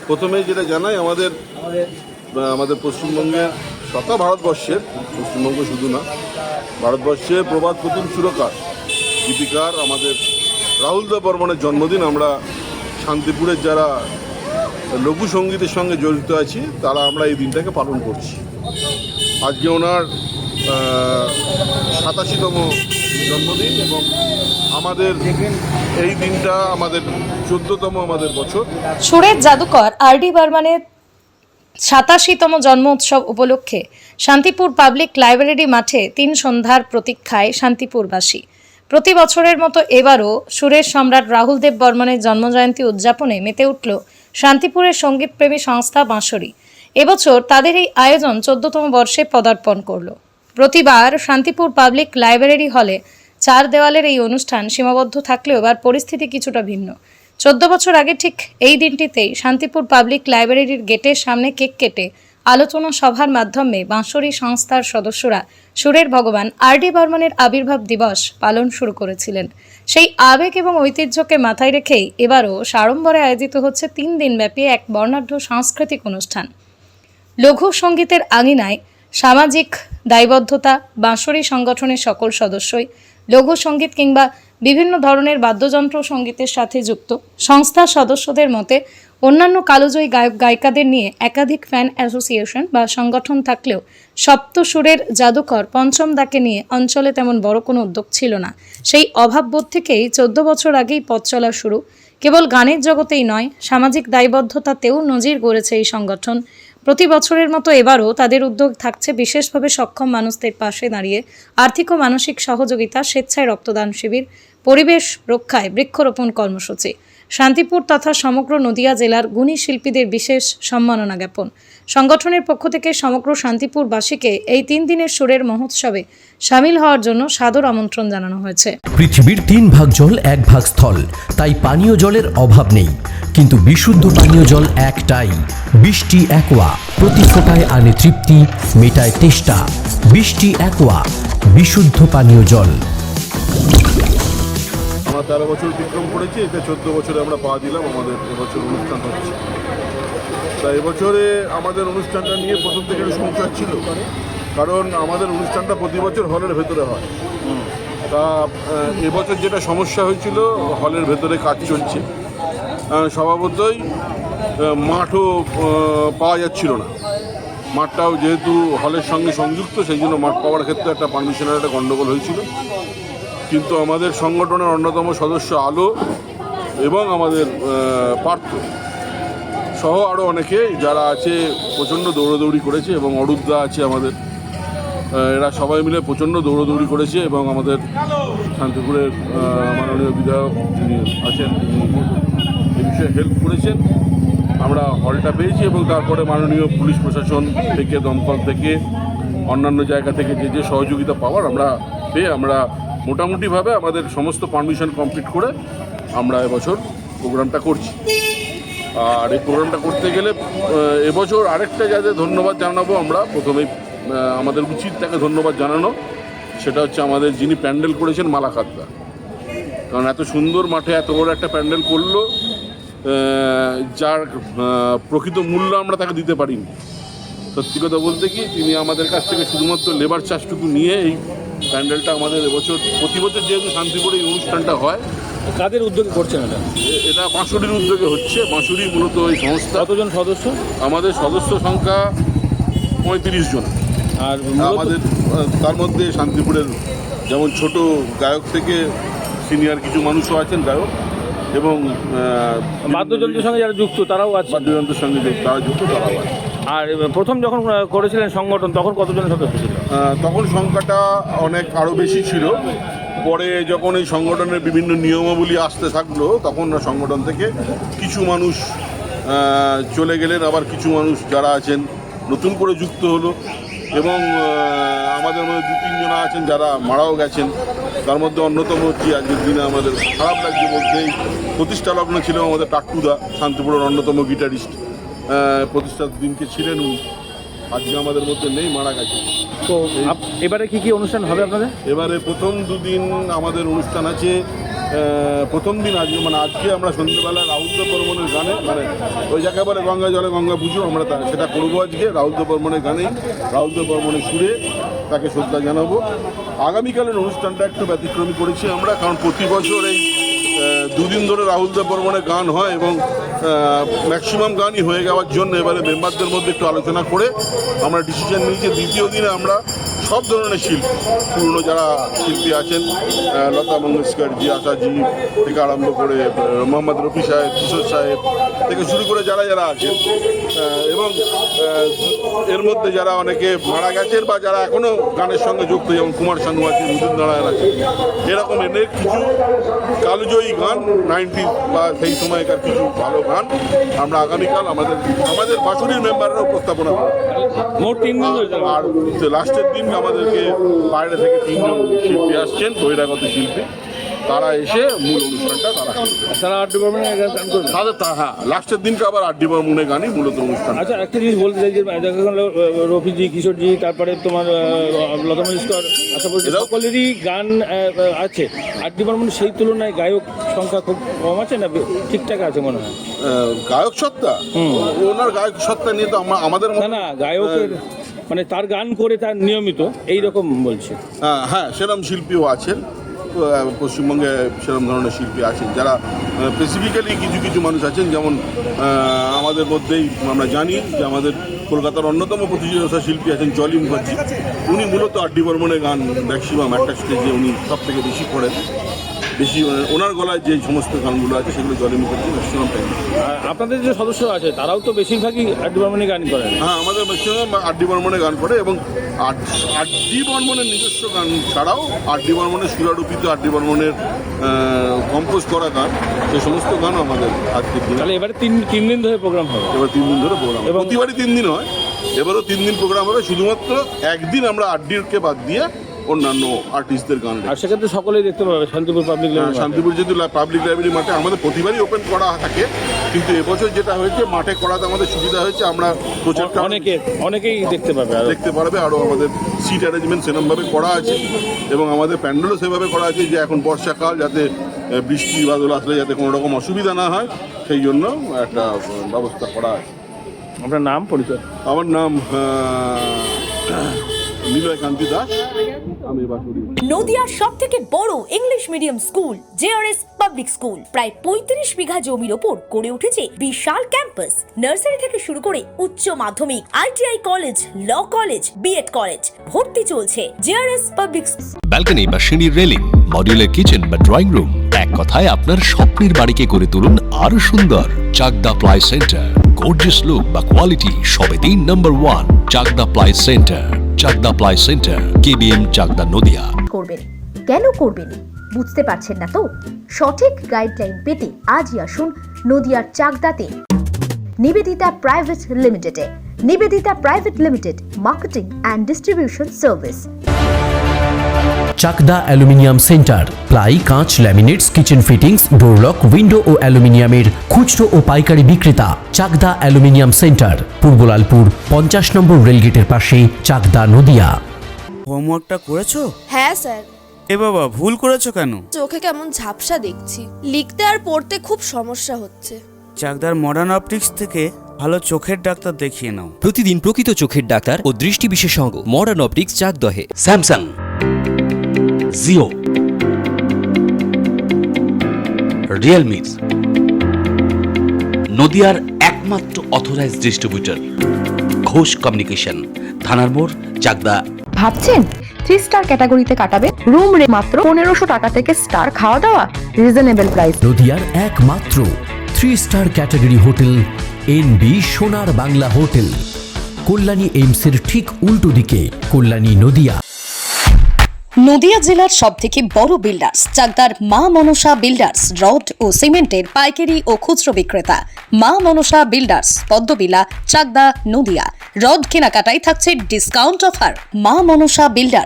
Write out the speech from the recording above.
প্রথমে যেটা জানাই, আমাদের পশ্চিমবঙ্গের তথা ভারতবর্ষের, পশ্চিমবঙ্গ শুধু না, ভারতবর্ষের প্রবাদ প্রতিম সুরকার গীতিকার আমাদের রাহুল দেব বর্মনের জন্মদিন। আমরা শান্তিপুরের যারা লঘু সঙ্গীতের সঙ্গে জড়িত আছি তারা আমরা এই দিনটাকে পালন করছি। আজকে ওনার 87তম জন্মদিন এবং আমাদের এই দিনটা আমাদের 14তম আমাদের বছর। সুরের জাদুকর আর.ডি. বর্মনের 87তম জন্ম উৎসব উপলক্ষে শান্তিপুর পাবলিক লাইব্রেরি মাঠে 3 সন্ধ্যার প্রতীক্ষায় শান্তিপুরবাসী। প্রতি বছরের মতো এবারও সুরের সম্রাট রাহুল দেব বর্মনের জন্মজয়ন্তী উদযাপনে মেতে উঠল শান্তিপুরের সঙ্গীতপ্রেমী সংস্থা বাঁশরী। এবছর তাদের এই আয়োজন 14তম বর্ষে পদার্পণ করল। প্রতিবার শান্তিপুর পাবলিক লাইব্রেরি হলে 4 দেওয়ালের এই অনুষ্ঠান সীমাবদ্ধ থাকলেও এবার পরিস্থিতি কিছুটা ভিন্ন। 14 বছর আগে ঠিক এই দিনটিতেই শান্তিপুর পাবলিক লাইব্রেরির গেটের সামনে কেক কেটে আলোচনা সভার মাধ্যমে বাঁশরী সংস্থার সদস্যরা সুরের ভগবান আর.ডি. বর্মনের আবির্ভাব দিবস পালন শুরু করেছিলেন। সেই আবেগ এবং ঐতিহ্যকে মাথায় রেখেই এবারও সাড়ম্বরে আয়োজিত হচ্ছে 3 দিনব্যাপী এক বর্ণাঢ্য সাংস্কৃতিক অনুষ্ঠান। লঘু সঙ্গীতের আঙিনায় সামাজিক দায়বদ্ধতা, বাঁশরী সংগঠনের সকল সদস্যই লঘু সঙ্গীত কিংবা বিভিন্ন ধরনের বাদ্যযন্ত্র সঙ্গীতের সাথে যুক্ত। সংস্থার সদস্যদের মতে অন্যান্য কালোজয়ী গায়ক গায়িকাদের নিয়ে একাধিক ফ্যান অ্যাসোসিয়েশন বা সংগঠন থাকলেও সপ্ত সুরের জাদুকর পঞ্চম দাকে নিয়ে অঞ্চলে তেমন বড় কোনো উদ্যোগ ছিল না। সেই অভাববোধ থেকেই 14 বছর আগেই পথ চলা শুরু। কেবল গানের জগতেই নয়, সামাজিক দায়বদ্ধতাতেও নজির গড়েছে এই সংগঠন। প্রতি বছরের মতো এবারও তাদের উদ্যোগ থাকছে বিশেষভাবে সক্ষম মানুষদের পাশে দাঁড়িয়ে আর্থিক ও মানসিক সহযোগিতা, স্বেচ্ছায় রক্তদান শিবির, পরিবেশ রক্ষায় বৃক্ষরোপণ কর্মসূচি। শান্তিপুর তথা সমগ্র নদিয়া জেলার গুণী শিল্পীদের বিশেষ সম্মাননা জ্ঞাপন। সংগঠনের পক্ষ থেকে সমগ্র শান্তিপুরবাসীকে এই 3 দিনের সুরের মহোৎসবে সামিল হওয়ার জন্য সাদর আমন্ত্রণ জানানো হয়েছে। পৃথিবীর 3 ভাগ জল 1 ভাগ স্থল, তাই পানীয় জলের অভাব নেই। কিন্তু বিশুদ্ধ পানীয় জল একটাই, বৃষ্টি অ্যাকোয়া। প্রতি ফোঁটায় আনে তৃপ্তি, মেটায় তেষ্টা। বৃষ্টি অ্যাকোয়া, বিশুদ্ধ পানীয় জল। আমরা 13 বছর অতিক্রম করেছি, এটা 14 বছরে আমরা পা দিলাম। আমাদের এবছর অনুষ্ঠান হচ্ছে, তা এবছরে আমাদের অনুষ্ঠানটা নিয়ে প্রথম থেকে সমস্যা ছিল, কারণ আমাদের অনুষ্ঠানটা প্রতি বছর হলের ভেতরে হয়। তা এবছর যেটা সমস্যা হয়েছিল, হলের ভেতরে কাজ চলছে, স্বভাবতই মাঠও পাওয়া যাচ্ছিল না। মাঠটাও যেহেতু হলের সঙ্গে সংযুক্ত, সেই জন্য মাঠ পাওয়ার ক্ষেত্রে একটা পারমিশনের একটা গণ্ডগোল হয়েছিল। কিন্তু আমাদের সংগঠনের অন্যতম সদস্য আলো এবং আমাদের পার্থ সহ আরও অনেকে যারা আছে প্রচণ্ড দৌড়াদৌড়ি করেছে, এবং অরুদ্ধা আছে আমাদের, এরা সবাই মিলে প্রচণ্ড দৌড়াদৌড়ি করেছে এবং আমাদের শান্তিপুরের মাননীয় বিধায়ক যিনি আছেন তিনি এ বিষয়ে হেল্প করেছেন। আমরা হলটা পেয়েছি এবং তারপরে মাননীয় পুলিশ প্রশাসন থেকে, দমকল থেকে, অন্যান্য জায়গা থেকে যে যে সহযোগিতা পাওয়ার আমরা পেয়ে আমরা মোটামুটিভাবে আমাদের সমস্ত পারমিশন কমপ্লিট করে আমরা এবছর প্রোগ্রামটা করছি। আর এই প্রোগ্রামটা করতে গেলে এবছর আরেকটা যাদের ধন্যবাদ জানাবো, আমরা প্রথমেই আমাদের উচিত তাকে ধন্যবাদ জানানো, সেটা হচ্ছে আমাদের যিনি প্যান্ডেল করেছেন মালাকাতদা। কারণ এত সুন্দর মাঠে এত বড় একটা প্যান্ডেল করলো, যার প্রকৃত মূল্য আমরা তাকে দিতে পারিনি। সত্যি কথা বলতে কি, তিনি আমাদের কাছ থেকে শুধুমাত্র লেবার চার্জটুকু নিয়ে এই প্যান্ডেলটা আমাদের এবছর, প্রতি বছর যেহেতু শান্তিপুরে এই অনুষ্ঠানটা হয়। কাদের উদ্যোগে করছেন এটা? এটা বাঁশরীর উদ্যোগে হচ্ছে। বাঁশরী মূলত এই সংস্থা। কতজন সদস্য? আমাদের সদস্য সংখ্যা 35 জন। আর আমাদের তার মধ্যে শান্তিপুরের যেমন ছোট গায়ক থেকে সিনিয়র কিছু মানুষও আছেন গায়ক, এবং বাদ্যযন্ত্রের সঙ্গে যারা যুক্ত তারাও আছে। বাদ্যযন্ত্রের সঙ্গে তারা যুক্ত তারাও আছে। আর প্রথম যখন করেছিলেন সংগঠন, তখন কতজনের সদস্য ছিল? তখন সংখ্যাটা অনেক আরও বেশি ছিল। পরে যখন এই সংগঠনের বিভিন্ন নিয়মাবলী আসতে থাকলো, তখন সংগঠন থেকে কিছু মানুষ চলে গেলেন, আবার কিছু মানুষ যারা আছেন নতুন করে যুক্ত হলো, এবং আমাদের মধ্যে 2-3 জন আছেন যারা মারাও গেছেন। তার মধ্যে অন্যতম হচ্ছে আজকের দিনে আমাদের খারাপ লাগছে বলতেই, প্রতিষ্ঠা লগ্ন ছিল আমাদের টাট্টুদা, শান্তিপুরের অন্যতম গিটারিস্ট। প্রতিষ্ঠার দিনকে ছিলেন উনি, আজকে আমাদের মধ্যে নেই, মারা গেছে। তো এবারে কি কি অনুষ্ঠান হবে আপনাদের? এবারে প্রথম 2 দিন আমাদের অনুষ্ঠান আছে। প্রথম দিন আজকে, মানে আজকে আমরা সন্ধ্যেবেলা রাহুল দেব বর্মনের বর্মনের গানে, মানে ওই যাকে বলে গঙ্গা জলে গঙ্গা পুজো, আমরা সেটা করবো আজকে রাহুল দেব বর্মনের গানে, রাহুল দেব বর্মনের সুরে তাকে শ্রদ্ধা জানাবো। আগামীকালের অনুষ্ঠানটা একটু ব্যতিক্রমী করেছি আমরা, কারণ প্রতি বছর এই দুদিন ধরে রাহুল দেব বর্মনের গান হয় এবং ম্যাক্সিমাম গানই হয়ে যাওয়ার জন্য এবারে মেম্বারদের মধ্যে একটু আলোচনা করে আমরা ডিসিশন নিয়েছি দ্বিতীয় দিনে আমরা সব ধরনের শিল্পী, পুরনো যারা শিল্পী আছেন, লতা মঙ্গেশকর জি, আশাজি থেকে আরম্ভ করে মোহাম্মদ রফি সাহেব, কিশোর সাহেব থেকে শুরু করে যারা যারা আছেন, এবং এর মধ্যে যারা অনেকে মারা গেছেন বা যারা এখনও গানের সঙ্গে যুক্ত, যেমন কুমার শানু আছে, রুদ্র নারায়ণ আছে, এরকম এনে কিছু কালজয়ী গান 90s বা সেই সময়কার কিছু ভালো গান আমরা আগামীকাল আমাদের বাসুরির মেম্বাররা উপস্থাপনা করব। মোট 3 দিন ধরে চলবে। আর লাস্টের দিন আমাদেরকে বাইরে থেকে 3 জন শিল্পী আসছেন, বহিরাগত শিল্পী, তারা এসে মূল অনুষ্ঠানটা তারা করবে। তারা আর্ট ডিপার্টমেন্টের গান করবে। হ্যাঁ, লাস্টের দিনকে আবার আড্ডি বর্মনের গানই মূলত অনুষ্ঠান। আচ্ছা, একটা জিনিস বলতে চাই যে দেখা গেল রফিজি, কিশোরজি, তারপরে তোমার লতা মঙ্গেশকর, আশা করছি সকলেরই গান আছে। আর্ট ডিপার্টমেন্ট সেই তুলনায় গায়ক সংখ্যা খুব কম আছে না ঠিকঠাক আছে মনে হয়? গায়ক সত্তা, ওনার গায়ক সত্তা নিয়ে তো আমাদের না গায়কের মানে তার গান করে তার নিয়মিত এই রকম বলছে। হ্যাঁ, সেরকম শিল্পীও আছেন পশ্চিমবঙ্গে, সেরকম ধরনের শিল্পী আছেন যারা স্পেসিফিক্যালি কিছু কিছু মানুষ আছেন, যেমন আমাদের মধ্যেই আমরা জানি যে আমাদের কলকাতার অন্যতম প্রতিযোগিতা শিল্পী আছেন জলি মুখার্জি। উনি মূলত আড্ডি বর্মনের গান ম্যাক্সিমাম একটা স্টেজে উনি সব থেকে বেশি করেন, বেশি ওনার গলায় যে সমস্ত গানগুলো আছে সেগুলো জলি মুখার্জি ম্যাক্সিমাম টাইম। আপনাদের যে সদস্য আছে তারাও তো বেশিরভাগই আর্ট ডিপার্টমেন্টের গান করেন। হ্যাঁ, আমাদের ম্যাক্সিমাম আড্ডি বর্মনের গান করে, এবং আড্ডি বর্মনের নিজস্ব গান ছাড়াও আড্ডি বর্মনের সুরারূপিত আড্ডি বর্মনের কম্পোজ করা গান, সেই সমস্ত গানও আমাদের আজকের দিন। তাহলে এবারে তিন দিন ধরে প্রোগ্রাম হবে। এবার 3 দিন ধরে প্রোগ্রাম, প্রতিবারই 3 দিন হয়, এবারও 3 দিন প্রোগ্রাম হবে। শুধুমাত্র একদিন আমরা আড্ডিকে বাদ দিয়ে অন্যান্য আর্টিস্টদের গান। আর সেক্ষেত্রে সকলেই দেখতে পাবে শান্তিপুর পাবলিক লাইব্রেরি। শান্তিপুর যেহেতু পাবলিক লাইব্রেরি মাঠে আমাদের প্রতিবারই ওপেন করা থাকে, কিন্তু এবছর যেটা হয়েছে মাঠে করাতে আমাদের সুবিধা হয়েছে, আমরা প্রচারটা অনেকেই দেখতে পারবে। আরও আমাদের সিট অ্যারেঞ্জমেন্ট সেরকমভাবে করা আছে, এবং আমাদের প্যান্ডেলও সেভাবে করা আছে যে এখন বর্ষাকাল, যাতে বৃষ্টি বাদল আসলে যাতে কোনো রকম অসুবিধা না হয়, সেই জন্য একটা ব্যবস্থা করা আছে। আপনার নাম, পরিচয়? আমার নাম নিলয় কান্তি দাস, আমি বাসুরি। নদিয়ার সবথেকে বড় English medium school JRS public school প্রায় 35 বিঘা জমির ওপর গড়ে উঠেছে বিশাল ক্যাম্পাস। নার্সারি থেকে শুরু করে উচ্চ মাধ্যমিক, ITI college, law college, BEd college, ভর্তি চলছে। জেআরএস পাবলিক ব্যালকনি বা সিঁড়ির রেলিং, মডিউলার কিচেন বা ড্রয়িং রুম, এক কথায় আপনার স্বপ্নের বাড়িকে করে তুলুন আরো সুন্দর। Chakdah ply centre, gorgeous look বা কোয়ালিটি সবে 3 number 1 Chakdah ply centre. Chakdah ply centre, KBM, Chakdah, Nadia. করবেন কেন করবেন বুঝতে পারছেন না তো? সঠিক গাইডলাইন পেতে আজই আসুন নদিয়ার চাকদাতে নিবেদিতা প্রাইভেট লিমিটেডে। Nivedita private limited, marketing and distribution service. Chakdah aluminium centre, ply, কাঁচ, laminates, kitchen fittings, door lock, window ও অ্যালুমিনিয়ামের খুচরো ও পাইকারি বিক্রেতা। চাকদা অ্যালুমিনিয়াম সেন্টার, পূর্বলালপুর 50 নম্বর রেলগেটের পাশে, চাকদা, নদিয়া। হোমওয়ার্কটা করেছো? হ্যাঁ স্যার। এ বাবা, ভুল করেছো কেন? চোখে কেমন ঝাপসা দেখছি, লিখতে আর পড়তে খুব সমস্যা হচ্ছে। চাকদার মডার্ন অপটিক্স থেকে ভালো চোখের ডাক্তার দেখিয়ে নাও। প্রতিদিন প্রকৃত চোখের ডাক্তার ও দৃষ্টি বিশেষজ্ঞ মডার্ন অপটিক্স, চাকদহে। স্যামসাং, জিও, রিয়েলমি, নদিয়ার একমাত্র অথরাইজড ডিস্ট্রিবিউটর ঘোষ কমিউনিকেশন, থানার মোড়, চাকদা। ভাবছেন 3 স্টার ক্যাটাগরিতে কাটাবে? রুম রে মাত্র 1500 টাকা থেকে স্টার, খাওয়া দাওয়া রিজনেবল প্রাইস। নদিয়ার একমাত্র 3 স্টার ক্যাটাগরি হোটেল এনবি সোনার বাংলা হোটেল, কল্যাণী এইমসের ঠিক উল্টো দিকে, কল্যাণী, নদিয়া। নদিয়া জেলার সবথেকে বড় বিল্ডার্স চাকদার মা মনসা বিল্ডার্স, রড ও সিমেন্টের পাইকারি ও খুচরো বিক্রেতা। মা মনসা বিল্ডার্স, পদ্মবিলা, চাকদা, নদিয়া। রড কেনাকাটায় থাকছে ডিসকাউন্ট অফার। মা মনসা বিল্ডার্স।